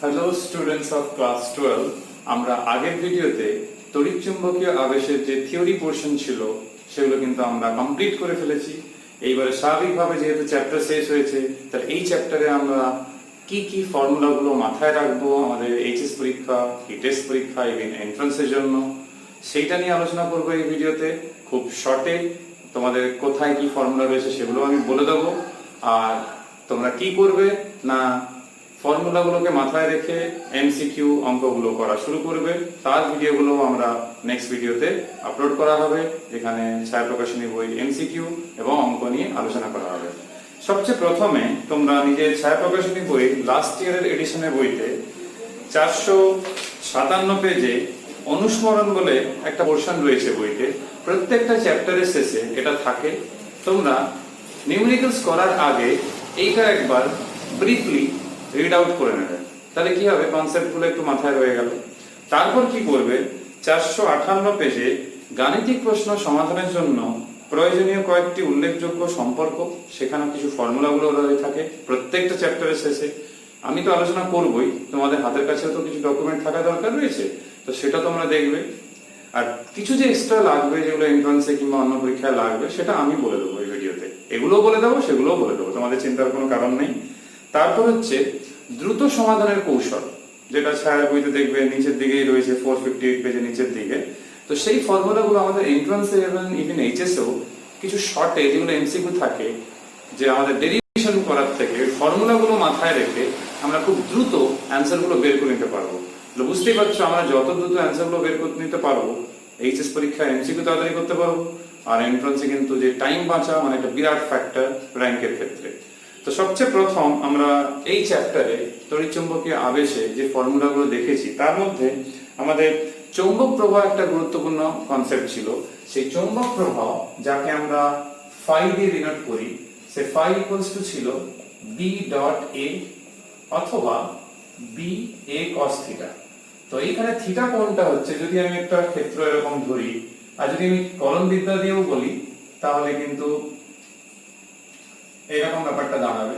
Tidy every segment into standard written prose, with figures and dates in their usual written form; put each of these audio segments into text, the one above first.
Hello students of class 12, আমরা আগের ভিডিওতে তড়িৎচুম্বকীয় আবেশের যে থিওরি পোর্শন ছিল সেগুলো কিন্তু আমরা কমপ্লিট করে ফেলেছি। এইবারে স্বাভাবিকভাবে যেহেতু চ্যাপ্টার শেষ হয়েছে, তাহলে এই চ্যাপ্টারে আমরা কি কি ফর্মুলাগুলো মাথায় রাখবো আমাদের এইচএস পরীক্ষা, টেস্ট পরীক্ষা, ইভেন এন্ট্রান্সের জন্য, সেইটা নিয়ে আলোচনা করবো এই ভিডিওতে। খুব শর্টে তোমাদের কোথায় কি ফর্মুলা রয়েছে সেগুলো আমি বলে দেবো, আর তোমরা কি করবে না ফর্মুলাগুলোকে মাথায় রেখে এমসিকিউ অঙ্কগুলো করা শুরু করবে। তার ভিডিওগুলো আমরা নেক্সট ভিডিওতে আপলোড করা হবে, যেখানে ছায়াপ্রকাশনী বই এমসিকিউ এবং অঙ্ক নিয়ে আলোচনা করা হবে। সবচেয়ে প্রথমে তোমরা নিজের ছায়াপ্রকাশনী বই লাস্ট ইয়ারের এডিশনের বইতে 457 পেজে অনুস্মরণ বলে একটা পোর্শন রয়েছে বইতে। প্রত্যেকটা চ্যাপ্টারের শেষে এটা থাকে। তোমরা নিউমেরিক্যালস করার আগে এইটা একবার ব্রিফলি রিড আউট করে নেবে, তাহলে কি হবে, কনসেপ্টগুলো একটু মাথায় রয়ে গেল। তারপর কি করবে, 458 পেজে গাণিতিক প্রশ্ন সমাধানের জন্য প্রয়োজনীয় কয়েকটি উল্লেখযোগ্য সম্পর্ক, সেখানে কিছু ফর্মুলাগুলো রয়ে থাকে প্রত্যেকটা চ্যাপ্টারের শেষে। আমি তো আলোচনা করবই, তোমাদের হাতের কাছে তো কিছু ডকুমেন্ট থাকা দরকার রয়েছে, তো সেটা তোমরা দেখবে। আর কিছু যে এক্সট্রা লাগবে, যেগুলো এন্ট্রান্সে কিংবা অন্য পরীক্ষায় লাগবে, সেটা আমি বলে দেবো এই ভিডিওতে। এগুলোও বলে দেবো, সেগুলোও বলে দেবো, তোমাদের চিন্তার কোনো কারণ নেই। তারপর হচ্ছে দ্রুত সমাধানের কৌশল, যেটা ছায়ার বইতে দেখবে নিচের দিকেই রয়েছে, 458 পেজের নিচের দিকে। তো সেই ফর্মুলাগুলো আমাদের এন্ট্রান্সে এবং ইভেন এইচএসেও কিছু শর্টে যেগুলো এমসিকিউ থাকে, যে আমাদের ডেরিভেশন করার থেকে ফর্মুলাগুলো মাথায় রেখে আমরা খুব দ্রুত অ্যান্সারগুলো বের করে নিতে পারবো। বুঝতেই পারছো, আমরা যত দ্রুত অ্যান্সারগুলো বের করে নিতে পারবো, এইচএস পরীক্ষায় এমসিকিউ তাড়াতাড়ি করতে পারবো, আর এন্ট্রান্সে কিন্তু যে টাইম বাঁচা মানে একটা বিরাট ফ্যাক্টর র্যাঙ্কের ক্ষেত্রে। তো সবচেয়ে প্রথম আমরা এই চ্যাপ্টারে তড়িৎচুম্বকীয় আবেশে যে ফর্মুলাগুলো দেখেছি, তার মধ্যে আমাদের চৌম্বক প্রবাহ একটা গুরুত্বপূর্ণ কনসেপ্ট ছিল। সেই চৌম্বক প্রবাহ, যাকে আমরা ফাই দিয়ে ডিনোট করি, সে ফাই ইকুয়ালস টু ছিল বি ডট এ অথবা বি এ কস থিটা। তো এইখানে থিটা কোণটা হচ্ছে, যদি আমি একটা ক্ষেত্র এরকম ধরি, আর যদি আমি কলন বিদ্যা দিয়েও বলি, তাহলে কিন্তু এইরকম ব্যাপারটা দাঁড়াবে।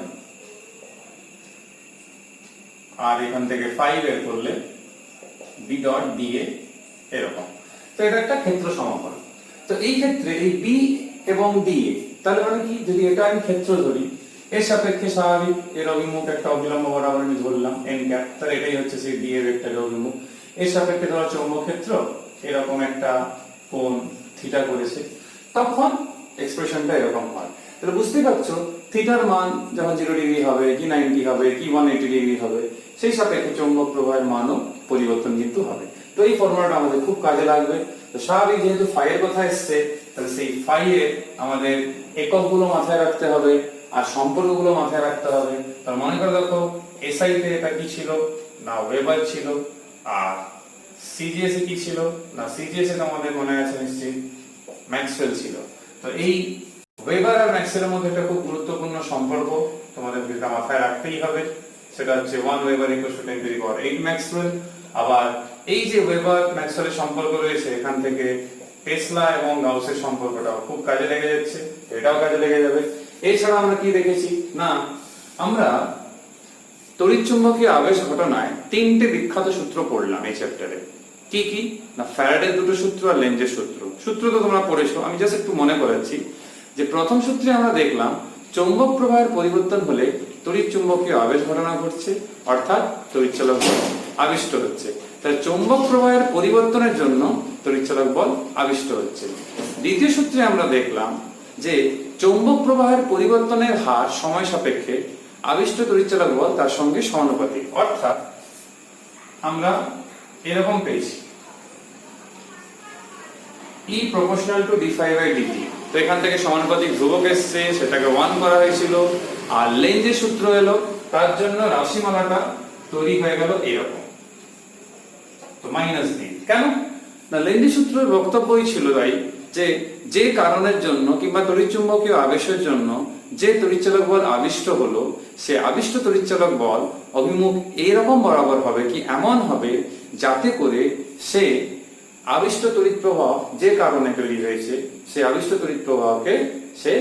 আর এখান থেকে 5 বের করলে বি ডট ডি এ এরকম। তো এটা একটা ক্ষেত্র সমাকলন। তো এই ক্ষেত্রে এই বি এবং ডি এ, তাহলে মানে কি, যদি এটা আমি ক্ষেত্র ধরি, এর সাপেক্ষে স্বাভাবিক এর অভিমুখ একটা অবিলম্ব বরাবর আমি ধরলাম এন ক্যাপ, তাহলে এটাই হচ্ছে সেই ডি এর ভেক্টরের অভিমুখ। এর সাপেক্ষে ধরো চৌম্বক ক্ষেত্র এরকম একটা কোণ থিটা করেছে, তখন এক্সপ্রেশনটা এরকম হয়। তাহলে বুঝতেই পারছো, থিটার মান যখন 0 ডিগ্রি হবে, কি 90 হবে, কি 180 ডিগ্রি হবে, সেই সাপেক্ষে চৌম্বক প্রবাহের মানও পরিবর্তন কিন্তু হবে। তো এই ফর্মুলাটা আমাদের খুব কাজে লাগবে। তো স্বাভাবিক যেহেতু ফাই এর কথা এসছে, তাহলে সেই ফাই এর আমাদের এককগুলো মাথায় রাখতে হবে আর সম্পর্কগুলো মাথায় রাখতে হবে। তার মনে করে দেখো, এসআই তে এটা কি ছিল না, ওয়েবার ছিল। আর সিজিএস এ কি ছিল না, সিজিএস এ আমাদের মনে আছে নিশ্চয়ই ম্যাক্সওয়েল ছিল। তো এই ওয়েবার আর ম্যাক্সওয়েলের মধ্যে একটা খুব গুরুত্বপূর্ণ সম্পর্ক তোমাদের যেটা মাথায় রাখতেই হবে, সেটা হচ্ছে 1 ওয়েবার = 10⁸ ম্যাক্সওয়েল। আবার এই যে ওয়েবার ম্যাক্সওয়েলের সম্পর্ক রয়েছে, এখান থেকে টেসলা এবং গাউসের সম্পর্কটাও খুব কাজে লেগে যাচ্ছে, এটাও কাজে লেগে যাবে। এছাড়া আমরা কি দেখেছি না, আমরা তড়িৎচুম্বকীয় আবেশ ঘটনায় 3টে বিখ্যাত সূত্র পড়লাম এই চ্যাপ্টারে। কি কি না, ফ্যারাডের দুটো সূত্র আর লেঞ্জের সূত্র। সূত্র তো তোমরা পড়েছো, আমি জাস্ট একটু মনে করাচ্ছি। যে প্রথম সূত্রে আমরা দেখলাম, চৌম্বক প্রবাহের পরিবর্তন হলে তড়িৎচুম্বকীয় আবেশ ঘটনা ঘটছে, অর্থাৎ তড়িৎচালক বল আবিষ্ট হচ্ছে। তাই চৌম্বক প্রবাহের পরিবর্তনের জন্য তড়িৎচালক বল আবিষ্ট হচ্ছে। দ্বিতীয় সূত্রে আমরা দেখলাম যে চৌম্বক প্রবাহের পরিবর্তনের হার সময় সাপেক্ষে আবিষ্ট তড়িৎচালক বল তার সঙ্গে সমানুপাতিক, অর্থাৎ আমরা এরকম পেয়েছি E proportional to d∅/dt। তো এখান থেকে সমানুপাতিক ধ্রুবক এসছে, সেটাকে 1 করা হয়েছিল। আর লেঞ্জের সূত্র এলো, তার জন্য রাশিমালাটা তৈরি হয়ে গেল এরকম, তো -d। কেন না, লেঞ্জের সূত্রের বক্তব্যই ছিল তাই যে যে কারণের জন্য কিংবা তড়িৎচুম্বকীয় আবেশের জন্য যে তড়িৎচালক বল আবিষ্ট হলো, সে আবিষ্ট তড়িৎচালক বল অভিমুখ এইরকম বরাবর হবে, কি এমন হবে যাতে করে সে আবিষ্ট তড়িৎ প্রবাহ যে কারণে তৈরি হয়েছে, সে আবিষ্ট তড়িৎ প্রবাহকে সে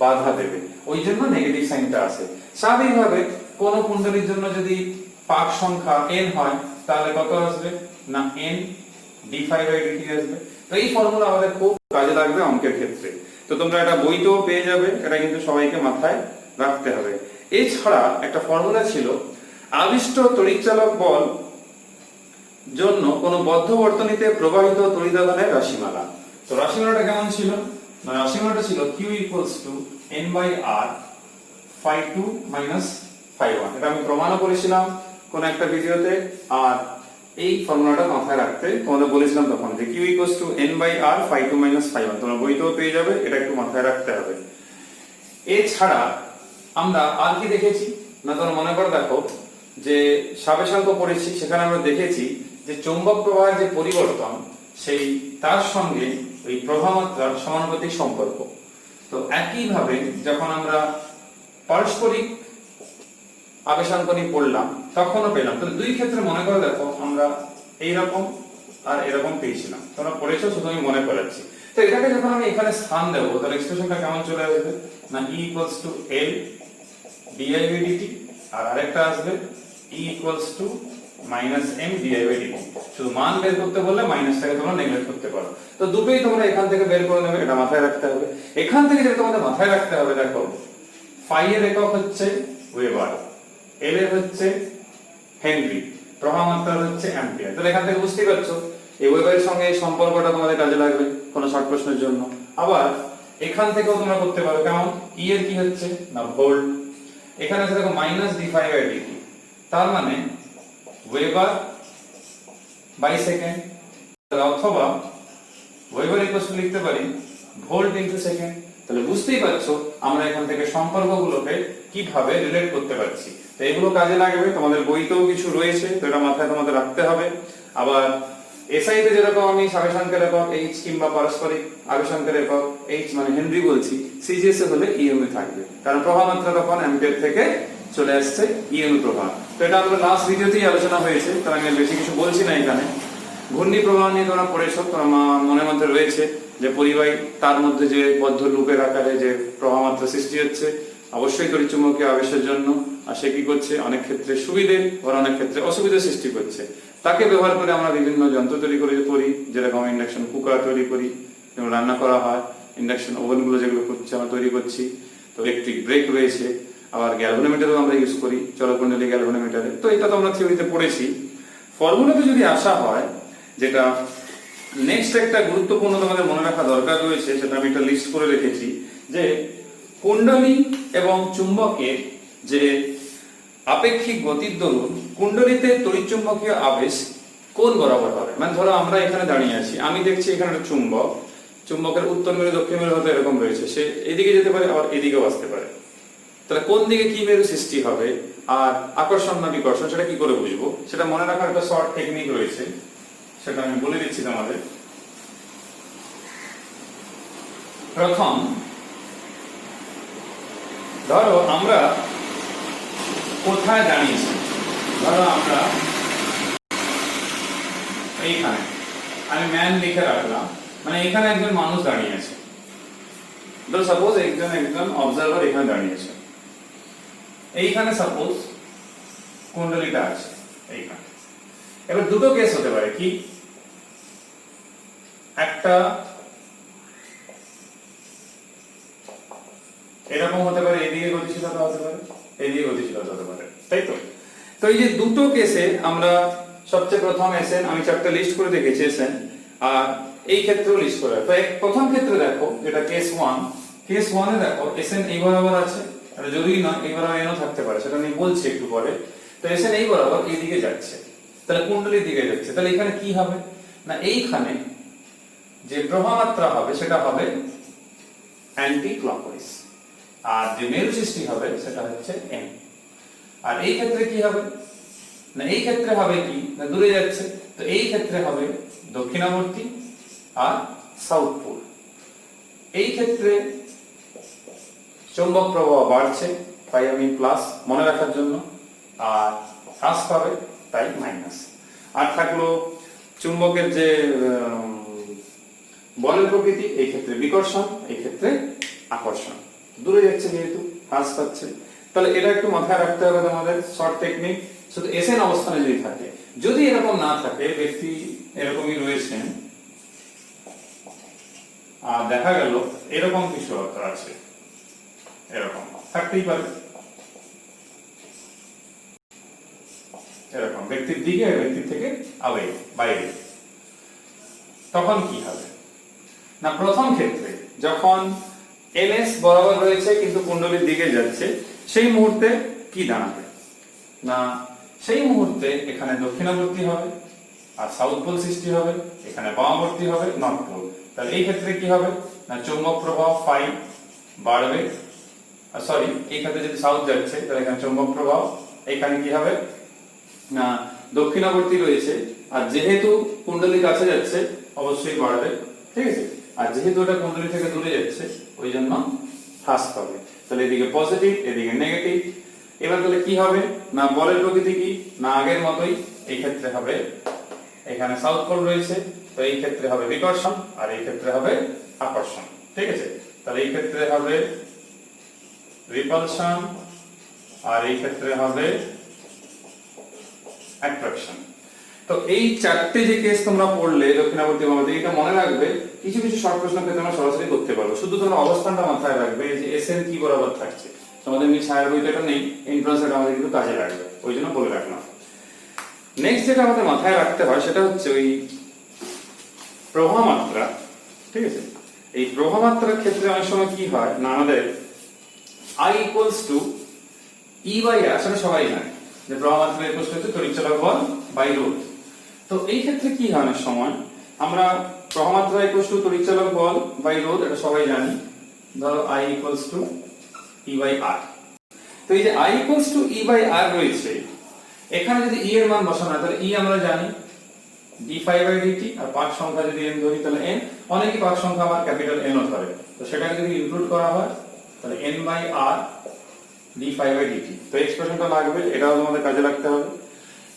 বাধা দেবে। ওই জন্য নেগেটিভ সাইনটা আসে। স্বাভাবিকভাবে কোন কুণ্ডলীর জন্য যদি পাক সংখ্যা n হয় তাহলে কত আসবে না n d5/dt আসবে। তো এই ফর্মুলা আমাদের খুব কাজে লাগবে অঙ্কের ক্ষেত্রে। তো তোমরা এটা বইতেও পেয়ে যাবে, এটা কিন্তু সবাইকে মাথায় রাখতে হবে। এছাড়া একটা ফর্মুলা ছিল আবিষ্ট তড়িৎচালক বল জন্য কোন বদ্ধ বর্তনীতে প্রবাহিত তড়িদাধানের রাশিমালা। তো রাশিমালাটা কেমন ছিল না, রাশিমালাটা ছিল q n/r phi2 phi1। এটা আমি প্রমাণও করেছিলাম কোন একটা ভিডিওতে। আর এই ফর্মুলাটা মাথায় রাখতে তোমাদের বলেছিলাম তখন যে q n/r phi2 phi1, তোমরা বইতেও পেয়ে যাবে, এটা একটু মাথায় রাখতে হবে। এছাড়া আমরা আর কি দেখেছি না, তোমরা মনে করে দেখো যে সাবেশাঙ্ক পড়েছি, সেখানে আমরা দেখেছি যে চৌম্বক প্রবাহের যে পরিবর্তন সেই তার সঙ্গে ওই প্রবাহমাত্রার সমানুপাতিক সম্পর্ক। তো একইভাবে যখন আমরা পারস্পরিক আবেশাঙ্ক নিয়ে পড়লাম তখনও পেলাম। তো দুই ক্ষেত্রে মনে করে দেখো আমরা এইরকম আর এরকম পেয়েছিলাম, তোমরা পড়েছো, শুধু আমি মনে করাচ্ছি। তো এটাকে যখন আমি এখানে স্থান দেবো তাহলে এক্সপ্রেশনটা কেমন চলে আসবে না E = L dI/dt, আর আরেকটা আসবে E = -m dI/dt। শুধু মান বের করতে বললে মাইনাসটাকে তোমরা নেগলেক্ট করতে পারো। তো দুটোই তোমরা এখান থেকে বের করে নেবে, এটা মাথায় রাখতে হবে। এখান থেকে যেটা তোমাদের মাথায় রাখতে হবে, দেখো ফাই এর একক হচ্ছে ওয়েবার, এল এর হচ্ছে হেনরি, প্রবাহমাত্রা হচ্ছে অ্যাম্পিয়ার। তাহলে এখান থেকে বুঝতেই পারছো এই ওয়েবারের সঙ্গে এই সম্পর্কটা তোমাদের কাজে লাগবে কোনো শর্ট প্রশ্নের জন্য। আবার এখান থেকেও তোমরা করতে পারো কেমন, ই এর কি হচ্ছে না ভোল্ট, এখানে আছে দেখো -d5/dt, তার মানে ওয়েবার বাই সেকেন্ড, অথবা ওয়েবার ইকুয়াল লিখতে পারি ভোল্ট ইনটু সেকেন্ড। তাহলে বুঝতেই পারছো আমরা এখান থেকে সম্পর্কগুলোকে কিভাবে রিলেট করতে পারছি। তো এগুলো কাজে লাগবে, তোমাদের বইতেও কিছু রয়েছে, তো এটা মাথায় তোমাদের রাখতে হবে। আবার এসআই তে যেরকম আমি সাবেশাঙ্কের একক h কিংবা পারস্পরিক আবেশাঙ্কের একক h মানে হেনরি বলছি, সিজিএস এ হলে ইএমএ থাকবে, কারণ প্রবাহমাত্রা তখন অ্যাম্পিয়ার থেকে চলে আসছে ইএমএ প্রবাহ। তো এটা আমাদের লাস্ট ভিডিওতেই আলোচনা হয়েছে, তার আমি বেশি কিছু বলছি না এখানে। ঘূর্ণি প্রবাহ নিয়ে তোমরা পড়েছো, তোমার মনের মধ্যে রয়েছে যে পরিবাহী তার মধ্যে যে বদ্ধ লুপের আকারে যে প্রবাহমাত্রা সৃষ্টি হচ্ছে অবশ্যই তড়িৎচুম্বকীয় আবেশের জন্য, আর সে কি করছে অনেক ক্ষেত্রে সুবিধে আর অনেক ক্ষেত্রে অসুবিধা সৃষ্টি করছে। তাকে ব্যবহার করে আমরা বিভিন্ন যন্ত্র তৈরি করি, যেরকম ইন্ডাকশন কুকার তৈরি করি, যেমন রান্না করা হয়, ইন্ডাকশন ওভেনগুলো যেগুলো করছে আমরা তৈরি করছি। তো ইলেকট্রিক ব্রেক রয়েছে, আবার গ্যালভানোমিটারও আমরা ইউজ করি, চলকুণ্ডলী গ্যালভানোমিটারে। তো এটা তো আমরা থিওরিতে পড়েছি। ফর্মুলাতে যদি আসা হয়, যেটা নেক্সট একটা গুরুত্বপূর্ণ তোমাদের মনে রাখা দরকার রয়েছে, সেটা আমি একটা লিস্ট করে রেখেছি, যে কুণ্ডলী এবং চুম্বকের যে আপেক্ষিক গতির দরুন কুণ্ডলীতে তড়িৎচুম্বকীয় আবেশ কোন বরাবর হবে। মানে ধরো আমরা এখানে দাঁড়িয়ে আছি, আমি দেখছি এখানে একটা চুম্বক, চুম্বকের উত্তর মেরু দক্ষিণ মেরু হয়তো এরকম রয়েছে, সে এদিকে যেতে পারে আবার এদিকেও আসতে পারে। তাহলে কোন দিকে কি মেরু সৃষ্টি হবে আর আকর্ষণ না বিকর্ষণ সেটা কি করে বুঝবো, সেটা মনে রাখার একটা শর্ট টেকনিক রয়েছে, সেটা আমি বলে দিচ্ছি তোমাদের। প্রথম ধরো আমরা কোথায় দাঁড়িয়েছি, ধরো আমরা এইখানে, আমি ম্যান লিখে রাখলাম, মানে এখানে একজন মানুষ দাঁড়িয়ে আছে। ধরো সাপোজ একজন অবজারভার এখানে দাঁড়িয়ে আছে, এইখানে সাপোজ কুণ্ডলীটা আছে এইখানে। এবার দুটো কেস হতে পারে, কি একটা এরকম হতে পারে, এদিকে গতিশীলতা হতে পারে, এদিকে গতিশীলতা হতে পারে, তাই তো। তো এই যে দুটো কেসে আমরা সবচেয়ে প্রথম এসএন আমি চারটা লিস্ট করে রেখেছি এসএন, আর এই ক্ষেত্রেও লিস্ট করে। তো প্রথম ক্ষেত্রে দেখো যেটা কেস 1, কেস 1 এ দেখো এসএন এই বরাবর আছে, আর যদি না এই বরাবর এনও থাকতে পারে, সেটা আমি বলছি একটু পরে। তো এসএন এই বরাবর এই দিকে যাচ্ছে, তাহলে কুণ্ডলীর দিকে যাচ্ছে। তাহলে এখানে কি হবে না, এইখানে যে প্রবাহমাত্রা হবে সেটা হবে অ্যান্টি ক্লকওয়াইজ, আর যে মেরু সৃষ্টি হবে সেটা হচ্ছে এম। আর এই ক্ষেত্রে কি হবে না, এই ক্ষেত্রে হবে কি না দূরে যাচ্ছে, তো এই ক্ষেত্রে হবে দক্ষিণাবর্তী আর সাউথ পোল। এই ক্ষেত্রে চৌম্বক প্রবাহ বাড়ছে, তাই আমি প্লাস মনে রাখার জন্য, আর হ্রাস পাবে তাই মাইনাস। আর থাকলো চুম্বকের যে বলের প্রকৃতি, এই ক্ষেত্রে বিকর্ষণ, এই ক্ষেত্রে আকর্ষণ, দূরে যাচ্ছে যেহেতু হ্রাস পাচ্ছে। তাহলে এটা একটু মাথায় রাখতে হবে তোমাদের শর্ট টেকনিক। শুধু এসএন অবস্থানে যদি থাকে। যদি এরকম না থাকে, ব্যক্তি এরকমই রয়েছেন আর দেখা গেল এরকম কিছু অর্থ আছে, এরকম থাকতেই পারে, এরকম ব্যক্তির দিকে ব্যক্তির থেকে আওয়ে বাইরে, তখন কি হবে না, প্রথম ক্ষেত্রে যখন এনএস বরাবর রয়েছে কিন্তু কুণ্ডলীর দিকে যাচ্ছে, সেই মুহূর্তে কি দাঁড়াবে না, সেই মুহূর্তে এখানে দক্ষিণাবর্তী হবে আর সাউথ পোল সৃষ্টি হবে, এখানে বামাবর্তী হবে নর্থ পোল। তাহলে এই ক্ষেত্রে কি হবে না, চৌম্বক প্রবাহ ফাই বাড়বে, সরি এই ক্ষেত্রে যদি সাউথ যাচ্ছে তাহলে এখানে চৌম্বক প্রবাহ, এখানে কি হবে না দক্ষিণাবর্তী রয়েছে, আর যেহেতু কুণ্ডলী কাছে যাচ্ছে অবশ্যই বাড়বে, ঠিক আছে, আর যেহেতু এটা কুণ্ডলী থেকে দূরে যাচ্ছে ওই জন্য হ্রাস পাবে। তাহলে এদিকে পজিটিভ এদিকে নেগেটিভ। এবার তাহলে কি হবে না, বলের প্রকৃতি কি না আগের মতোই, এই ক্ষেত্রে হবে এখানে সাউথ পোল রয়েছে, তো এই ক্ষেত্রে হবে বিকর্ষণ আর এই ক্ষেত্রে হবে আকর্ষণ, ঠিক আছে। তাহলে এই ক্ষেত্রে হবে রিপালশন আর এই ক্ষেত্রে হবে অ্যাট্রাকশন। তো এই চারটে যে কেস তোমরা পড়লে দক্ষিণাবর্তী বামাবর্তী, এটা মনে রাখবে, কিছু কিছু শর্ট প্রশ্ন ক্ষেত্রে আমরা সরাসরি করতে পারবো, শুধু তোমরা অবস্থানটা মাথায় রাখবে যে এসএন কি বরাবর থাকছে। তোমাদের এমনি ছায়ার বইতে এটা নেই, এন্ট্রান্সে আমাদের কিন্তু কাজে লাগবে, ওই জন্য বলে রাখলাম। নেক্সট যেটা আমাদের মাথায় রাখতে হয় সেটা হচ্ছে ওই প্রবাহ মাত্রা, ঠিক আছে। এই প্রবাহ মাত্রার ক্ষেত্রে অনেক সময় কি হয় না, আমাদের I equals to E by R, সেটা সবাই জানে যে প্রবাহ মাত্রা ইকুয়ালস টু তড়িৎচালক বল বাই রোধ। তো এই ক্ষেত্রে কি হয় অনেক সময় আমরা প্রবাহ মাত্রা ইকুয়ালস টু তড়িৎচালক বল বাই রোধ, এটা সবাই জানি, ধরো I equals to E by R। তো এই যে I equals to E by R রয়েছে, এখানে যদি E এর মান বসানো হয় তাহলে E আমরা জানি d∅dt, আর পাক সংখ্যা যদি n ধরি তাহলে n, অনেকই পাক সংখ্যা আমার ক্যাপিটাল N ও ধরে, তো সেটাকে যদি ইনক্লুড করা হয় তাহলে n by r d∅dt। তো এক্সপ্রেশনটা লাগবে, এটাও তোমাদের কাজে লাগতে হবে।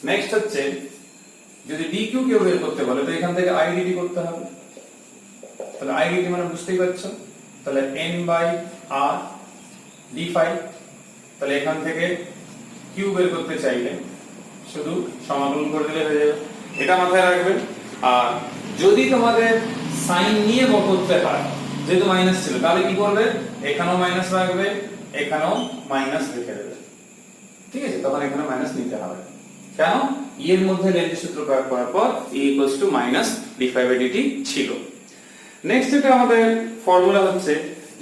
নেক্সট হচ্ছে যদি dq কেউ বের করতে বলে তো এখান থেকে idt করতে হবে, তাহলে idt মানে বুঝতেই পারছো, তাহলে n by r d∅, তাহলে এখান থেকে q বের করতে চাইলে শুধু সমাকলন করে দিলে হয়ে যাবে, এটা মাথায় রাখবে। আর যদি তোমাদের সাইন নিয়ে করতে হয়, যেহেতু মাইনাস ছিল, তাহলে কি করবে, এখানেও মাইনাস রাখবে এখানেও মাইনাস রেখে দেবে, ঠিক আছে, তখন এখানে মাইনাস নিতে হবে। কেন, ই এর মধ্যে লেনজির সূত্র প্রয়োগ করার পর E equals to minus d∅dt ছিল। নেক্সট যেটা আমাদের ফর্মুলা হচ্ছে,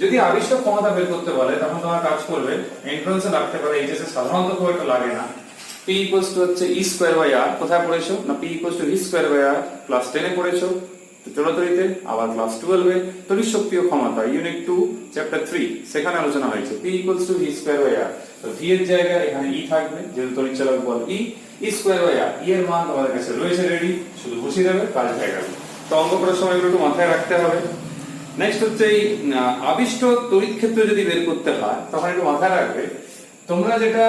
যদি আবিষ্ট ক্ষমতা বের করতে বলে তখন তোমার কাজ করবে, এন্ট্রান্সে লাগতে পারে, এইচএস এ সাধারণত খুব একটা লাগে না, P equals to হচ্ছে E square by R, কোথায় পড়েছো না P equals to E square by R class 10 এ পড়েছো, তো চলতরিতে আবার ক্লাস 12 এ তড়িৎ শক্তি ও ক্ষমতা ইউনিট 2 চ্যাপ্টার 3 সেখানে আলোচনা হয়েছে। P equals to E square by R, তো V এর জায়গায় এখানে E থাকবে, যেহেতু তড়িৎচালক বল E square by R, E এর মান তোমাদের কাছে রয়েছে রেডি, শুধু বসিয়ে দেবে, কাজ হয়ে গেল। তো অঙ্ক করার সময় এগুলো একটু মাথায় রাখতে হবে। নেক্সট হচ্ছে এই আবিষ্ট তড়িৎ ক্ষেত্র যদি বের করতে হয় তখন একটু মাথায় রাখবে, তোমরা যেটা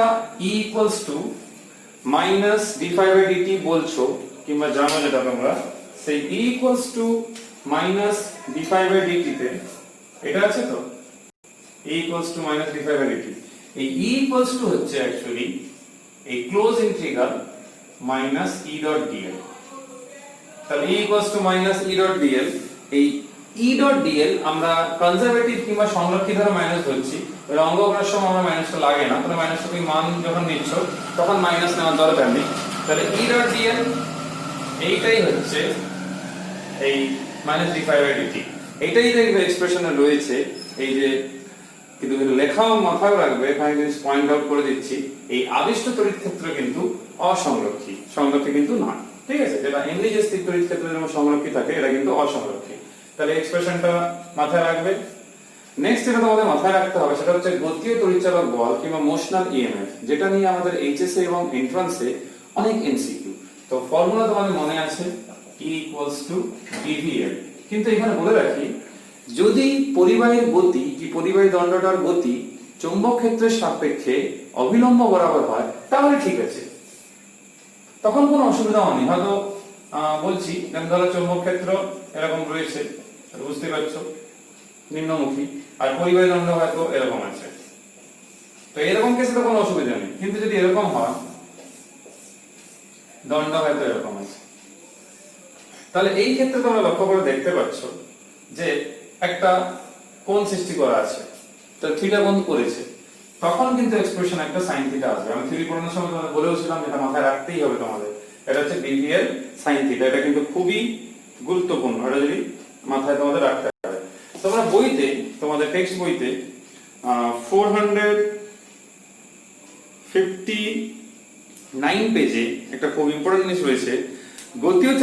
E equals to minus d∅dt বলছো কিংবা জানো যেটা তোমরা, সেই E equals to minus d∅dt তে এটা আছে তো, E equals to minus d∅dt, এই E equals to হচ্ছে অ্যাকচুয়ালি এই close integral minus E dot dl। তাহলে E equals to minus E dot dl, এই E ডট dl আমরা কনজারভেটিভ কিংবা সংরক্ষিত ধরে মাইনাস ধরছি, এর অঙ্ক করার সময় আমরা মাইনাসটা লাগে না, তাহলে মাইনাসটা তুমি মান যখন নিচ্ছ তখন মাইনাস নেওয়ার দরকার নেই। তাহলে E ডট dl এইটাই হচ্ছে এই মাইনাস d∅dt, এইটাই দেখবে এক্সপ্রেশনে রয়েছে। এই যে কিন্তু লেখাও মাথায় রাখবে, এখানে জিনিস পয়েন্ট আউট করে দিচ্ছি, এই আবিষ্ট তড়িৎ ক্ষেত্র কিন্তু অসংরক্ষী, সংরক্ষী কিন্তু নয়, ঠিক আছে, যেটা এমনি যে স্থির তড়িৎ ক্ষেত্র যেমন সংরক্ষী থাকে এটা কিন্তু অসংরক্ষী। তাহলে এক্সপ্রেশনটা মাথায় রাখবে। নেক্সট যেটা তোমাদের মাথায় রাখতে হবে সেটা হচ্ছে গতীয় তড়িৎচালক বল কিংবা মোশনাল ইএমএফ, যেটা নিয়ে আমাদের এইচএসএ এবং এন্ট্রান্সে অনেক এমসিকিউ। তো ফর্মুলা তোমাদের মনে আছে E equals to dVL, কিন্তু এখানে বলে রাখি যদি পরিবাহীর গতি কি পরিবাহী দণ্ডটার গতি চৌম্বক ক্ষেত্রের সাপেক্ষে অবিলম্ব বরাবর হয় তাহলে ঠিক আছে, তখন কোনো অসুবিধা হয়নি। হয়তো বলছি ধরো চৌম্বক ক্ষেত্র এরকম রয়েছে, বুঝতে পারছো, নিম্নমুখী, আর পরিবাহী দণ্ড হয়তো এরকম আছে, তো এরকম কেসে তো কোনো অসুবিধা নেই। কিন্তু যদি এরকম হয় দণ্ড হয়তো এরকম আছে। তাহলে এই ক্ষেত্রে তোমরা লক্ষ্য করে দেখতে পাচ্ছ যে একটা কোণ সৃষ্টি করা আছে, তো থিটা কোণ করেছে, তখন কিন্তু এক্সপ্রেশন একটা sin থিটা আসবে। আমি থিওরি পড়ানোর সময় তোমাদের বলেওছিলাম, এটা মাথায় রাখতেই হবে তোমাদের। এটা হচ্ছে BVL sin থিটা, এটা কিন্তু খুবই গুরুত্বপূর্ণ, এটা যদি মাথায় তোমাদের রাখতে হবে। তোমরা বইতে, তোমাদের টেক্সট বইতে 459 পেজে একটা খুব ইম্পর্টেন্ট জিনিস রয়েছে। গতীয়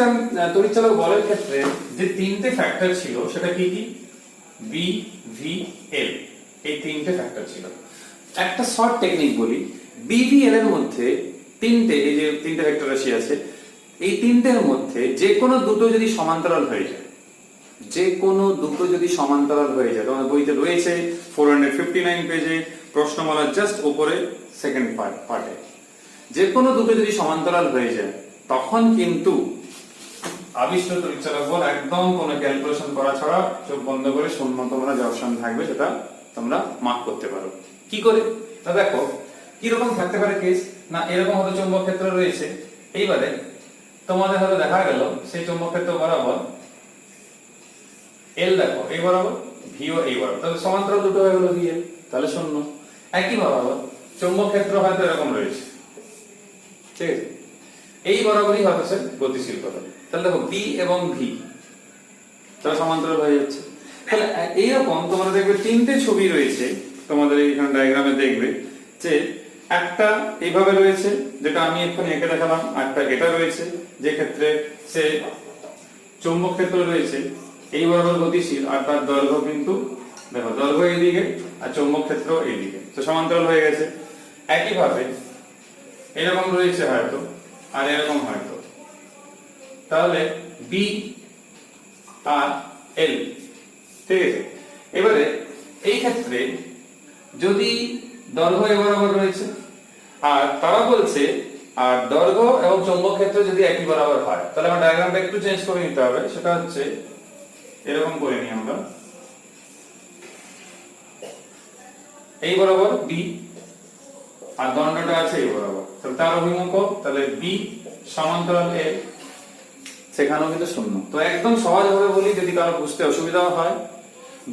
তড়িৎচালক বলের ক্ষেত্রে যে তিনটে ফ্যাক্টর ছিল সেটা কি কি? B, V, L, এই তিনটে ফ্যাক্টর ছিল। একটা শর্ট টেকনিক বলি, BVL এর মধ্যে তিনটে, এই যে তিনটে ভেক্টর রাশি আছে, এই তিনটের মধ্যে যে কোনো দুটো যদি সমান্তরাল হয়ে যায়, যে কোনো দুটো যদি সমান্তরাল হয়ে যায়, তোমাদের বইতে রয়েছে 459 পেজে প্রশ্নমালার জাস্ট উপরে সেকেন্ড পার্টে, যে কোনো দুটো যদি সমান্তরাল হয়ে যায়, তখন কিন্তু আবিষ্ট তড়িৎচালক বল একদম কোনো ক্যালকুলেশন করা ছাড়া চোখ বন্ধ করে শূন্য তোমরা যে অপশন থাকবে সেটা তোমরা মার্ক করতে পারো। কি করে? তা দেখো কিরকম থাকতে পারে কেস না, এরকম হয়তো চৌম্বক ক্ষেত্র রয়েছে, এইবারে তোমাদের হয়তো দেখা গেল সেই চৌম্বক ক্ষেত্র বরাবর L দেখো এই বরাবর, V ও এই বরাবর, তাহলে সমান্তরাল দুটো হয়ে গেল VL, তাহলে শূন্য। একই বরাবর চৌম্বক ক্ষেত্র হয়তো এরকম রয়েছে, ঠিক আছে, এই বরাবরই হয়তো সে গতিশীল কথা, তাহলে দেখো B এবং V তাহলে সমান্তরাল হয়ে যাচ্ছে। তাহলে এইরকম তোমরা দেখবে তিনটে ছবি রয়েছে তোমাদের এইখানে ডায়াগ্রামে, দেখবে যে একটা এইভাবে রয়েছে যেটা আমি এক্ষুনি এঁকে দেখালাম, একটা এটা রয়েছে যে ক্ষেত্রে সে চৌম্বক ক্ষেত্র রয়েছে এই বরাবর গতিশীল, আর তার দৈর্ঘ্য কিন্তু দেখো দৈর্ঘ্য এইদিকে আর চৌম্বক ক্ষেত্র এইদিকে, তো সমান্তরাল হয়ে গেছে। একইভাবে এরকম রয়েছে হয়তো আর এরকম হয়তো, তাহলে B আর L, ঠিক আছে। এবারে এই ক্ষেত্রে যদি দৈর্ঘ্য এ বরাবর রয়েছে আর তারা বলছে আর দৈর্ঘ্য এবং চৌম্বক ক্ষেত্র যদি একই বরাবর হয়, তাহলে আমার ডায়াগ্রামটা একটু চেঞ্জ করে নিতে হবে, সেটা হচ্ছে এরকম করে নিই আমরা, এই বরাবর B আর দণ্ডটা আছে এই বরাবর, তাহলে তার অভিমুখ, তাহলে B সমান্তরাল L, সেখানেও কিন্তু শূন্য। তো একদম সহজভাবে বলি, যদি কারো বুঝতে অসুবিধা হয়,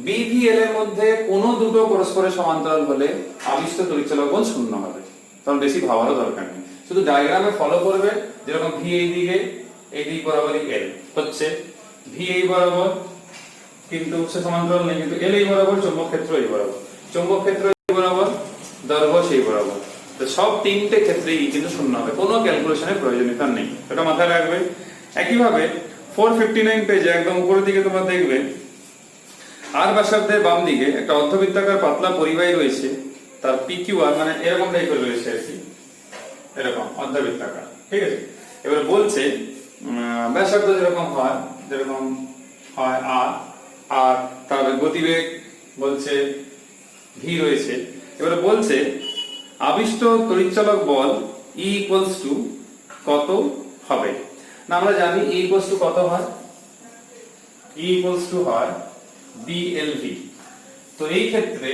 BVL এর মধ্যে কোনো দুটো পরস্পরের সমান্তরাল হলে আবিষ্ট তড়িৎচালক বল শূন্য হবে, তখন বেশি ভাবারও দরকার নেই, শুধু ডায়াগ্রামে ফলো করবে, যেরকম V এই দিকে, এই দিক বরাবরই L হচ্ছে, V এই বরাবর কিন্তু সে সমান্তরাল নেই, কিন্তু L এই বরাবর, চৌম্বক ক্ষেত্র এই বরাবর, চৌম্বক ক্ষেত্র এই বরাবর, দৈর্ঘ্য সেই বরাবর, তো সব তিনটে ক্ষেত্রেই কিন্তু শূন্য হবে, কোনো ক্যালকুলেশনের প্রয়োজনীয়তা নেই, এটা মাথায় রাখবে। একইভাবে 459 পেজে একদম উপরের দিকে তোমরা দেখবে আর ব্যাসার্ধের বাম দিকে একটা অর্ধবৃত্তাকার পাতলা পরিবাহী রয়েছে, তার PQR মানে এরকম টাইপের রয়েছে আর কি, এরকম অর্ধবৃত্তাকার, ঠিক আছে। এবারে বলছে ব্যাসার্ধ যেরকম হয়, যেরকম হয় আর তার গতিবেগ বলছে V রয়েছে। এবারে বলছে আবিষ্ট তড়িৎচালক বল E কত হবে না, আমরা জানি E কত হয়, E হয় BLV, তো এই ক্ষেত্রে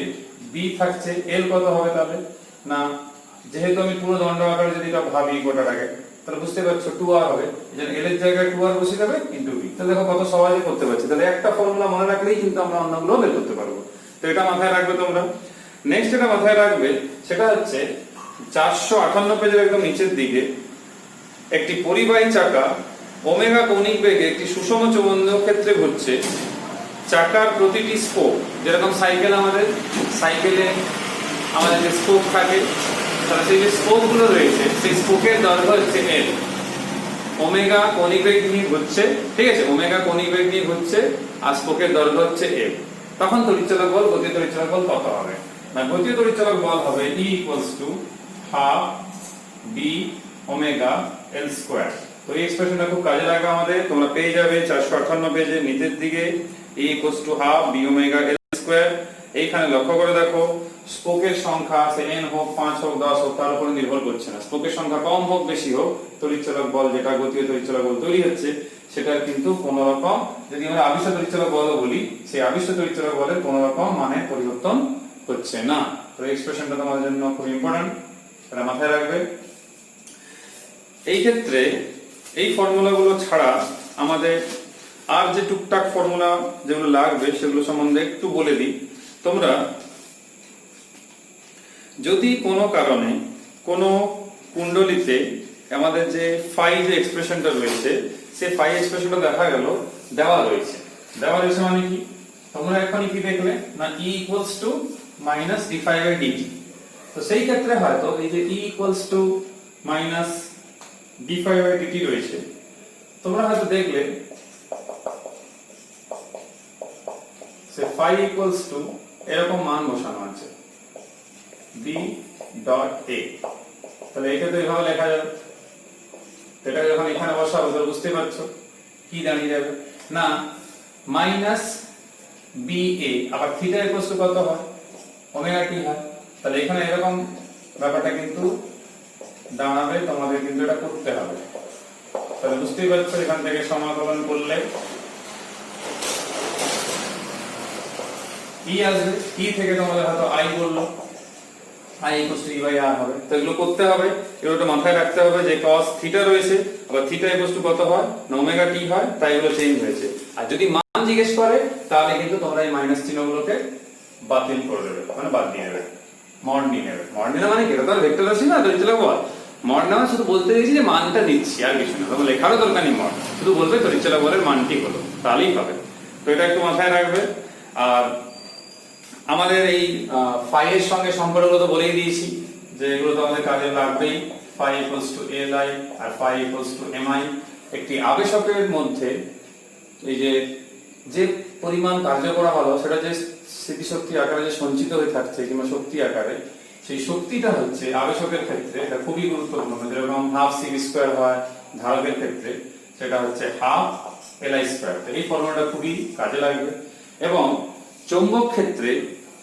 B থাকছে, L কত হবে তাহলে না, যেহেতু আমি পুরো দণ্ড আকারে যদি এটা ভাবি গোটাটাকে, তাহলে বুঝতে পারছো 2R হবে, যেন L এর জায়গায় 2R বসে যাবে ইনটু B, তো দেখো কত সহজে করতে পারছি, তাহলে একটা ফর্মুলা মনে রাখলেই কিন্তু আমরা অন্যগুলো বের করতে পারবো, তো এটা মাথায় রাখবে তোমরা। নেক্সট এটা মাথায় রাখবে, সেটা হচ্ছে 458 পেজের একদম নিচের দিকে একটি পরিবাহী চাকা ওমেগা কৌণিক বেগে একটি সুষম চৌম্বকীয় ক্ষেত্রে ঘুরছে, চাকার প্রতিটি স্পোক, যেরকম সাইকেলে আমাদের যে স্পোক থাকে, তাহলে সেই যে স্পোক গুলো রয়েছে সেই স্পোকের দৈর্ঘ্য হচ্ছে L, ওমেগা কৌণিক বেগ নিয়ে ঘুরছে, ঠিক আছে, ওমেগা কৌণিক বেগ নিয়ে ঘুরছে আর স্পোকের দৈর্ঘ্য হচ্ছে L, তখন তড়িৎচালক বল, গতীয় তড়িৎচালক বল কত হবে না, গতীয় তড়িৎচালক বল হবে E ½ B omega L square. তো এই এক্সপ্রেশনটা খুব কাজে লাগবে আমাদের, তোমরা পেয়ে যাবে 458 পেজের নিচের দিকে E ½ B omega L square. এইখানে লক্ষ্য করে দেখো স্পোকের সংখ্যা সে n হোক 5 হোক 10 হোক তার উপর নির্ভর করছে না, স্পোকের সংখ্যা কম হোক বেশি হোক, তড়িৎচালক বল যেটা গতীয় তড়িৎচালক বল তৈরি হচ্ছে সেটার কিন্তু কোনো রকম, যদি আমরা আবিষ্ট তড়িৎচালক বল বলি, সেই আবিষ্ট তড়িৎচালক বলের কোনো রকম মানে পরিবর্তন হচ্ছে না। তো এই এক্সপ্রেশনটা তোমাদের জন্য খুব ইম্পর্টেন্ট, এটা মাথায় রাখবে। এই ক্ষেত্রে এই ফর্মুলাগুলো ছাড়া আমাদের আর যে টুকটাক ফর্মুলা যেগুলো লাগবে সেগুলো সম্বন্ধে একটু বলে দিই। তোমরা যদি কোনো কারণে কোনো কুণ্ডলিতে আমাদের যে ফাই যে এক্সপ্রেশনটা রয়েছে, সেই ফাই এক্সপ্রেশনটা দেখা গেল দেওয়া রয়েছে মানে কি, তোমরা এখনই কি দেখলে না E equals to minus d5/dt। তো সেই ক্ষেত্রে হয়তো এই যে E equals to minus d5/dt রয়েছে, তোমরা হয়তো দেখলে সে ফাই ইকুয়ালস টু এরকম মান বসানো আছে b ডট a। তাহলে এটা তো এভাবে লেখা যাবে, এটা যখন এখানে বসাবো তাহলে বুঝতে পারছো কি দাঁড়িয়ে যাবে না মাইনাস ba, আবার থিটা ইকুয়ালস টু কত হয় ওমেগা t হয়। তাহলে এখানে এরকম ব্যাপারটা কিন্তু দাঁড়াবে, তোমাদের কিন্তু এটা করতে হবে। তাহলে বুঝতেই পারছো এখান থেকে সমাকলন করলে e আসবে, e থেকে তোমাদের হয়তো i বললো, i equals to e by r হবে। তো এগুলো করতে হবে, এগুলো মাথায় রাখতে হবে যে cos থিটা রয়েছে, আবার থিটা ইকুয়ালস টু কত হয় না ওমেগা t হয়, তাই এগুলো চেঞ্জ হয়েছে। আর যদি মান জিজ্ঞেস করে তাহলে কিন্তু তোমরা এই মাইনাস চিহ্নগুলোকে বাতিল করে দেবে, মানে বাদ দিয়ে দেবে, মড নিয়ে নেবে। মড নিলে মানে কি, এটা তো আর ভেক্টর রাশি না, তড়িৎচলক বল। মড নেওয়া শুধু বলতে দিয়েছি যে মানটা নিচ্ছি, আর কিছু না, তোমার লেখারও দরকার নেই মড, শুধু বলবে তড়িৎচলক বলের মানটি হলো, তাহলেই হবে। তো এটা একটু মাথায় রাখবে। আর আমাদের এই ফাই এর সঙ্গে সম্পর্কগুলো তো বলেই দিয়েছি যে এগুলো তো আমাদের কাজে লাগবেই। ফাই ইকুয়ালস টু li আর ফাই ইকুয়ালস টু mi। একটি আবেশকের মধ্যে এই যে পরিমাণ কার্য করা হলো সেটা যে স্মৃতিশক্তি আকারে যে সঞ্চিত হয়ে থাকছে কিংবা শক্তি আকারে, সেই শক্তিটা হচ্ছে আবেশকের ক্ষেত্রে এটা খুবই গুরুত্বপূর্ণ। যেরকম হাফ c স্কয়ার হয় ধারকের ক্ষেত্রে, সেটা হচ্ছে হাফ li স্কয়ার। এই ফর্মুলাটা খুবই কাজে লাগবে। এবং চৌম্বক ক্ষেত্রে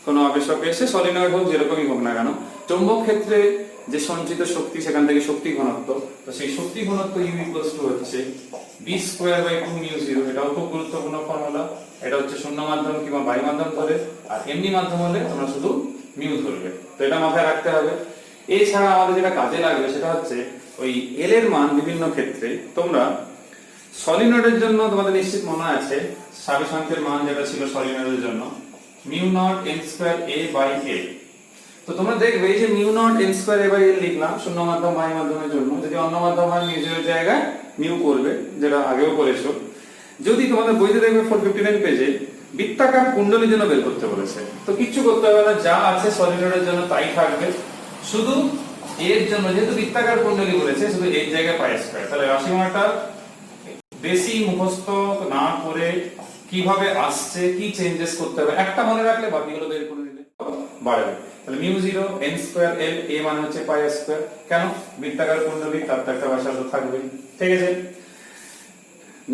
কোনো আবেশক এসে সলিনয়েড হোক যেরকমই হোক না কেন, চৌম্বক ক্ষেত্রে যে সঞ্চিত শক্তি সেখান থেকে শক্তি ঘনত্ব, তো সেই শক্তি ঘনত্ব U ইকুয়ালস টু হচ্ছে b স্কয়ার বাই 2 মিউ 0। এটাও খুব গুরুত্বপূর্ণ ফর্মুলা। এটা হচ্ছে শূন্য মাধ্যম কিংবা বায়ু মাধ্যম ধরে, আর এমনি মাধ্যম হলে তোমরা শুধু মিউ ধরবে। তো এটা মাথায় রাখতে হবে। এছাড়া আমাদের যেটা কাজে লাগবে সেটা হচ্ছে ওই এল এর মান বিভিন্ন ক্ষেত্রে। তোমরা সলিনয়েডের জন্য তোমাদের নিশ্চিত মনে আছে স্বাভাবিকের মান যেটা ছিল সলিনয়েডের জন্য mu naught n square a by l। তো তোমরা দেখবে এই যে mu naught n square a by l লিখলাম শূন্য মাধ্যম বায়ু মাধ্যমের জন্য, যদি অন্য মাধ্যম হয় মিউ 0 এর জায়গায় মিউ করবে, যেটা আগেও করেছো। যদি তোমাদের বইতে দেখবে 459 পেজে বৃত্তাকার কুণ্ডলীর জন্য বের করতে বলেছে, তো কিচ্ছু করতে হবে না, যা আছে সলিনয়েডের জন্য তাই থাকবে। শুধু এর জন্য যেহেতু বৃত্তাকার কুণ্ডলী বলেছে, শুধু এই জায়গায় পাই স্কয়ার। তাহলে রাশিমালাটা বেশি মুখস্থ না করে কিভাবে আসছে, কি চেঞ্জেস করতে হবে একটা মনে রাখলে বাকিগুলো বের করে নিলে বাড়বে। তাহলে mu 0 n square l, a মানে হচ্ছে পাই স্কয়ার। কেন, বৃত্তাকার কুণ্ডলী, তার তো একটা ব্যাসার্ধ থাকবে। ঠিক আছে।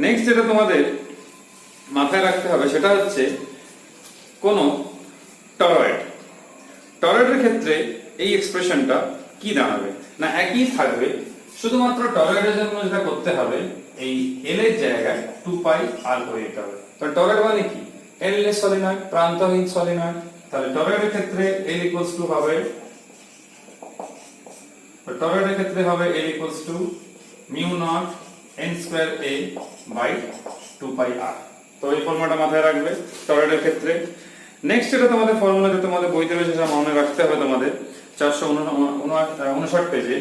নেক্সট যেটা তোমাদের মাথায় রাখতে হবে সেটা হচ্ছে কোন টরয়েডের ক্ষেত্রে এই এক্সপ্রেশনটা কি দাঁড়াবে না একই থাকবে, শুধুমাত্র টরয়েডের জন্য যেটা করতে হবে এই l এর জায়গায় 2 পাই r করে দিতে হবে। তো টরয়েড মানে কি, l এর সলিনয়েড, প্রান্তহীন সলিনয়েড। তাহলে টরয়েডের ক্ষেত্রে l ইকুয়ালস টু হবে, টরয়েডের ক্ষেত্রে হবে l equals to mu naught n square a by 2 pi r। তো এই ফর্মুলাটা মাথায় রাখবে টরয়েডের ক্ষেত্রে। নেক্সট এটা তোমাদের ফর্মুলা যে তোমাদের বইতে রয়েছে সেটা মনে রাখতে হবে তোমাদের 459 পেজে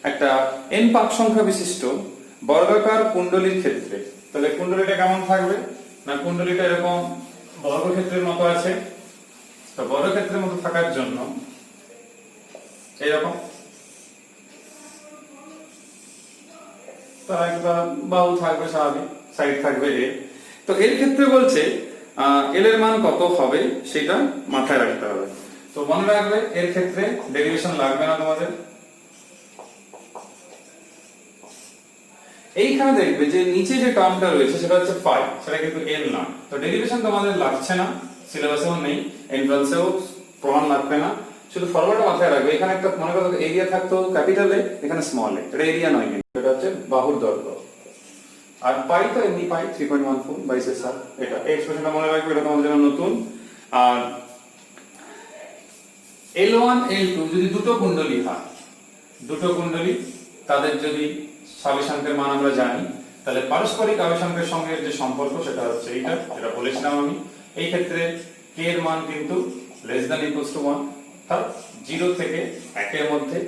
একটা n পাক সংখ্যা বিশিষ্ট বর্গাকার কুণ্ডলীর ক্ষেত্রে। তাহলে কুণ্ডলীটা কেমন থাকবে না, কুণ্ডলীটা এরকম বর্গক্ষেত্রের মতো আছে। তো বর্গক্ষেত্রের মতো থাকার জন্য এরকম তার একটা বাহু থাকবে, স্বাভাবিক সাইড থাকবে এ। তো এর ক্ষেত্রে বলছে এল এর মান কত হবে সেটা মাথায় রাখতে হবে। তো মনে রাখবে এর ক্ষেত্রে ডেরিভেশন লাগবে না তোমাদের। এইখানে দেখবে যে নিচে যে টার্মটা রয়েছে সেটা হচ্ছে পাই, সেটা কিন্তু এল না। তো ডেরিভেশন তোমাদের লাগছে না, সিলেবাসেও নেই, এন্ট্রান্সেও প্রমাণ লাগবে না। শুধু ফরওয়ার্ডটা মাথায় রাখবে। এখানে একটা মনে করো এরিয়া থাকতো ক্যাপিটাল এ, এখানে স্মল এ। এটা এরিয়া নয়, কিন্তু এটা হচ্ছে বাহুর দৈর্ঘ্য। আর পাই তো এমনি পাই 3.14 বাই স্যার। এটা এই এক্সপ্রেশনটা মনে রাখবে, এটা তোমাদের জন্য নতুন। আর L1 L2 যদি দুটো কুণ্ডলী হয়, দুটো কুণ্ডলী তাদের যদি আবেশাঙ্কের মান আমরা জানি, তাহলে পারস্পরিক আবেশাঙ্কের সঙ্গে যে সম্পর্ক সেটা হচ্ছে এইটা, যেটা বলেছিলাম আমি। এই ক্ষেত্রে k এর মান কিন্তু লেস দ্যান ইকুয়ালস টু 1, অর্থাৎ 0 থেকে 1 এর মধ্যে।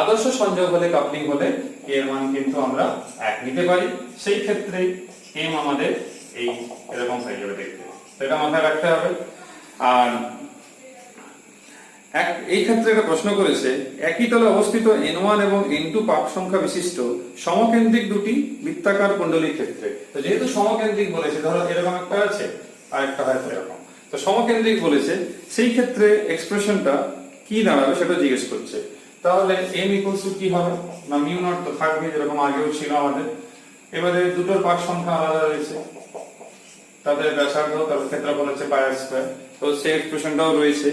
আদর্শ সংযোগ হলে, কাপলিং হলে k এর মান কিন্তু আমরা 1 নিতে পারি। সেই ক্ষেত্রে m আমাদের এই এরকম হয়ে যাবে দেখতে, তো এটা মাথায় রাখতে হবে। আর এই ক্ষেত্রে একটা প্রশ্ন করেছে, একই তলে অবস্থিত n1 এবং n2 পাক সংখ্যা বিশিষ্ট সমকেন্দ্রিক দুটি বৃত্তাকার কুণ্ডলীর ক্ষেত্রে। তো যেহেতু সমকেন্দ্রিক বলেছে, ধরো এরকম একটা আছে আর একটা হয়তো এরকম, তো সমকেন্দ্রিক বলেছে, সেই ক্ষেত্রে এক্সপ্রেশনটা কি দাঁড়াবে সেটা জিজ্ঞেস করছে। তাহলে m ইকুয়ালস টু কি হবে না, মিউ নট তো থাকবে যেরকম আগেও ছিল আমাদের। এবারে দুটোর পাক সংখ্যা আলাদা রয়েছে, তাদের ব্যাসার্ধ, তাদের ক্ষেত্রফল হচ্ছে পাই আর স্কয়ার, তো সেই এক্সপ্রেশনটাও রয়েছে।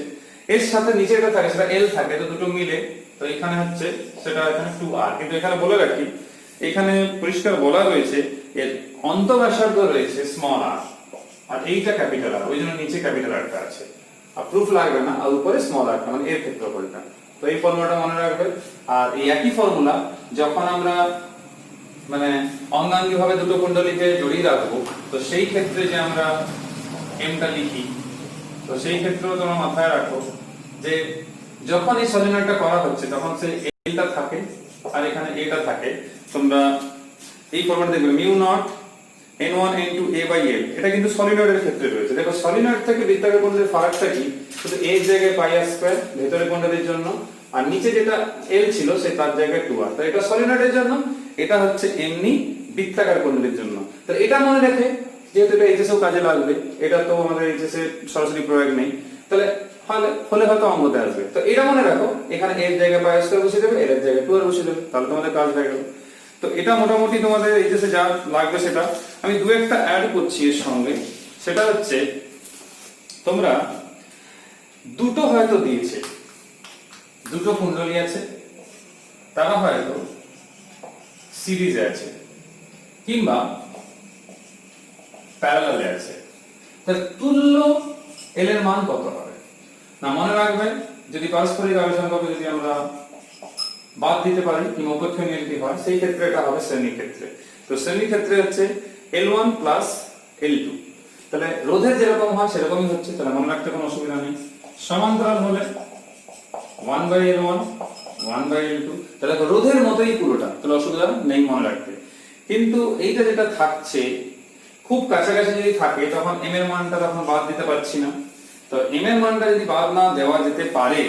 এর সাথে নিচে যেটা থাকে সেটা l থাকে, তো দুটো মিলে, তো এখানে হচ্ছে সেটা এখানে 2r। কিন্তু এখানে বলে রাখি, এখানে পরিষ্কার বলা রয়েছে এর অন্তঃব্যাসার্ধ রয়েছে স্মল r, আর এইটা ক্যাপিটাল আর, ওই জন্য নিচে ক্যাপিটাল আরটা আছে। আর প্রুফ লাগবে না, আর উপরে স্মল আরটা মানে এর ক্ষেত্রফলটা। তো এই ফর্মুলাটা মনে রাখবে। আর এই একই ফর্মুলা যখন আমরা মানে অঙ্গাঙ্গী ভাবে দুটো কুণ্ডলীকে জড়িয়ে রাখবো, তো সেই ক্ষেত্রে যে আমরা mটা লিখি, তো সেই ক্ষেত্রেও তোমরা মাথায় রাখো যে যখন এই সলিনয়েডটা করা হচ্ছে তখন সে lটা থাকে আর এখানে এটা থাকে। তোমরা এই ফর্মুলা দেখবে mu naught n1 n2 a by l, এটা কিন্তু সলিনয়েডের ক্ষেত্রে রয়েছে। দেখো সলিনয়েড থেকে বৃত্তাকার কুণ্ডলীর ফারাকটা কি, শুধু a এর জায়গায় পাই আর স্কয়ার ভেতরের কুণ্ডলীর জন্য, আর নিচে যেটা l ছিল সে তার জায়গায় 2r। তো এটা সলিনয়েডের জন্য, এটা হচ্ছে এমনি বৃত্তাকার কুণ্ডলীর জন্য। তো এটা মনে রেখে, যেহেতু এটা এইচএসও কাজে লাগবে, এটা তো আমাদের এইচএসে সরাসরি প্রয়োগ নেই, তাহলে হলে হয়তো অঙ্গতে আসবে। তো এটা মনে রাখো, এখানে এর জায়গায় পাই আর স্কয়ার বসিয়ে দেবে, এর জায়গায় 2r বসিয়ে দেবে, তাহলে তোমাদের কাজ হয়ে গেল। তো এটা মোটামুটি তোমাদের এইচএসে যা লাগবে সেটা আমি দু একটা অ্যাড করছি এর সঙ্গে। সেটা হচ্ছে তোমরা দুটো হয়তো দিয়েছে, দুটো কুণ্ডলী আছে, তারা হয়তো সিরিজে আছে কিংবা প্যারালালে আছে, তাহলে তুল্য এল এর মান কত হবে না, মনে রাখবেন যদি পারস্পরিক আবেশাঙ্ককে যদি আমরা বাদ দিতে পারি কিংবা উপেক্ষণীয় যদি হয়, সেই ক্ষেত্রে এটা হবে শ্রেণী ক্ষেত্রে। তো শ্রেণী ক্ষেত্রে হচ্ছে L1 প্লাস L2, তাহলে রোধের যেরকম হয় সেরকমই হচ্ছে, তাহলে মনে রাখতে কোনো অসুবিধা নেই। সমান্তরাল হলে 1/L1 1/L2, তাহলে রোধের মতোই পুরোটা, তাহলে অসুবিধা নেই মনে রাখতে। কিন্তু এইটা যেটা থাকছে খুব কাছাকাছি যদি থাকে, তখন m এর মানটা তখন বাদ দিতে পারছি না। তো m এর মানটা যদি বাদ না দেওয়া যেতে পারে,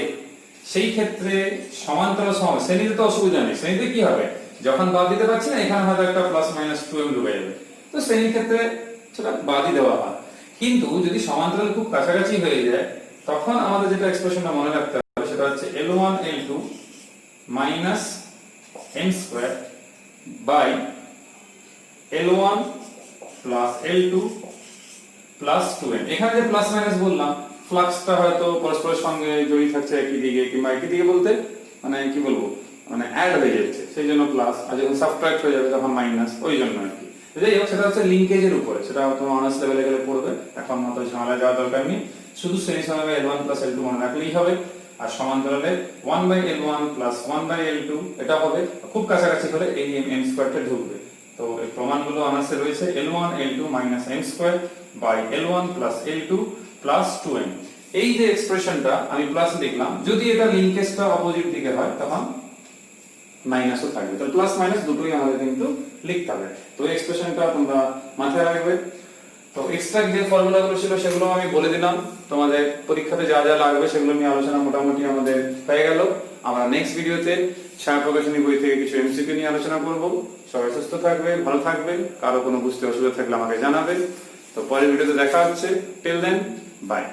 সেই ক্ষেত্রে সমান্তরাল সময় শ্রেণীতে তো অসুবিধা নেই। শ্রেণীতে কি হবে, যখন বাদ দিতে পারছি না, এখানে হয়তো একটা প্লাস মাইনাস 2m ঢুকে যাবে, তো শ্রেণীর ক্ষেত্রে সেটা বাদই দেওয়া হয়। কিন্তু যদি সমান্তরাল খুব কাছাকাছি হয়ে যায়, তখন আমাদের যেটা এক্সপ্রেশনটা মনে রাখতে হবে সেটা হচ্ছে L1 L2 minus m square by L1 plus L2 plus 2m। এখানে যে প্লাস মাইনাস বললাম, ফ্লাক্সটা হয়তো পরস্পরের সঙ্গে জড়িয়ে থাকছে একই দিকে, কিংবা একই দিকে বলতে মানে কি বলবো, মানে অ্যাড হয়ে যাচ্ছে, সেই জন্য প্লাস, আর যখন সাবট্রাক্ট হয়ে যাবে তখন মাইনাস, ওই জন্য আর কি। যাই হোক, সেটা হচ্ছে লিঙ্কেজের উপরে, সেটা তোমার অনার্স লেভেলে গেলে পড়বে, এখন মতো ঝামেলা যাওয়ার দরকার নেই। শুধু শ্রেণী সময় L1 প্লাস L2 মনে রাখলেই হবে। আর সমান্তরালে 1/L1 প্লাস 1/L2 এটা হবে, খুব কাছাকাছি হলে এই m স্কয়ারটা ঢুকবে। তো এই প্রমাণগুলো অনার্সে রয়েছে, L1 L2 minus m square by L1 plus L2 plus 2m। এই যে এক্সপ্রেশনটা আমি প্লাস লিখলাম, যদি এটা লিঙ্কেজটা অপোজিট দিকে হয় তখন মাইনাসও থাকবে, তো প্লাস মাইনাস দুটোই আমাদের কিন্তু লিখতে হবে। তো এই এক্সপ্রেশনটা তোমরা মাথায় রাখবে। তো এক্সট্রা যে ফর্মুলাগুলো ছিল সেগুলো আমি বলে দিলাম, তোমাদের পরীক্ষাতে যা যা লাগবে সেগুলো নিয়ে আলোচনা মোটামুটি আমাদের হয়ে গেল। আমরা নেক্সট ভিডিওতে ছায়া প্রকাশনী বই থেকে কিছু এমসিকিউ নিয়ে আলোচনা করব। সবাই সুস্থ থাকবে, ভালো থাকবে, কারো কোনো বুঝতে অসুবিধা থাকলে আমাকে জানাবে। তো পরের ভিডিওতে দেখা হচ্ছে, টিল দেন বাই।